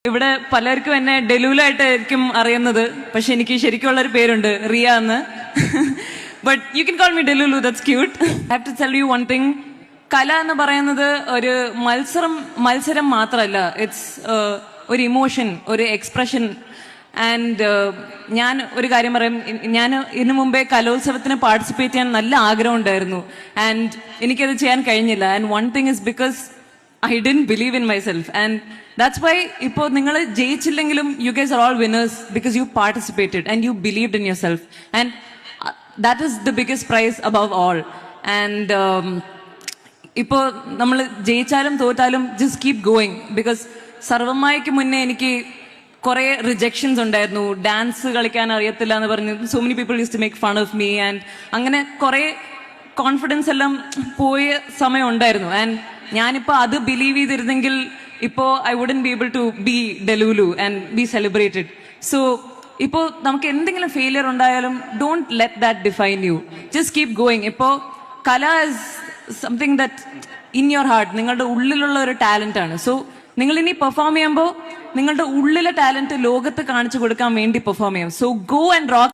ഇവിടെ പലർക്കും എന്നെ ഡെലൂലായിട്ടായിരിക്കും അറിയുന്നത്, പക്ഷെ എനിക്ക് ശരിക്കുള്ള ഒരു പേരുണ്ട്, റിയ എന്ന്. But you can call me delulu, that's cute. I have to tell you one thing. Kala എന്ന് പറയുന്നത് ഒരു മത്സരം മാത്രമല്ല, ഇറ്റ്സ് ഒരു ഇമോഷൻ, ഒരു എക്സ്പ്രഷൻ. ആൻഡ് ഞാൻ ഒരു കാര്യം പറയാം, ഞാൻ ഇതിനു മുമ്പേ കലോത്സവത്തിന് പാർട്ടിസിപ്പേറ്റ് ചെയ്യാൻ നല്ല ആഗ്രഹം ഉണ്ടായിരുന്നു. ആൻഡ് എനിക്കത് ചെയ്യാൻ കഴിഞ്ഞില്ല. And one thing is because I didn't believe in myself, and that's why ipo ningal jeichillengilum you guys are all winners because you participated and you believed in yourself, and that is the biggest prize above all. And ipo nammal jeichalum thotalum just keep going, because sarvamayikku munne eniki kore rejections undayirunnu. Dance കളിക്കാൻ അറിയത്തില്ല എന്ന് പറഞ്ഞു so many people used to make fun of me, and അങ്ങനെ kore confidence എല്ലാം പോയ സമയം ഉണ്ടായിരുന്നു. And ഞാനിപ്പോൾ അത് ബിലീവ് ചെയ്തിരുന്നെങ്കിൽ ഇപ്പോൾ I wouldn't be able to be delulu and be celebrated. So ഇപ്പോൾ നമുക്ക് എന്തെങ്കിലും ഫെയിലിയർ ഉണ്ടായാലും don't let that define you, just keep going. ഇപ്പോൾ Kala is something that in your heart, നിങ്ങളുടെ ഉള്ളിലുള്ള ഒരു ടാലൻ്റ് ആണ്. സോ നിങ്ങൾ ഇനി പെർഫോം ചെയ്യുമ്പോൾ നിങ്ങളുടെ ഉള്ളിലെ ടാലൻറ്റ് ലോകത്ത് കാണിച്ചു കൊടുക്കാൻ വേണ്ടി പെർഫോം ചെയ്യാം. So go and rock.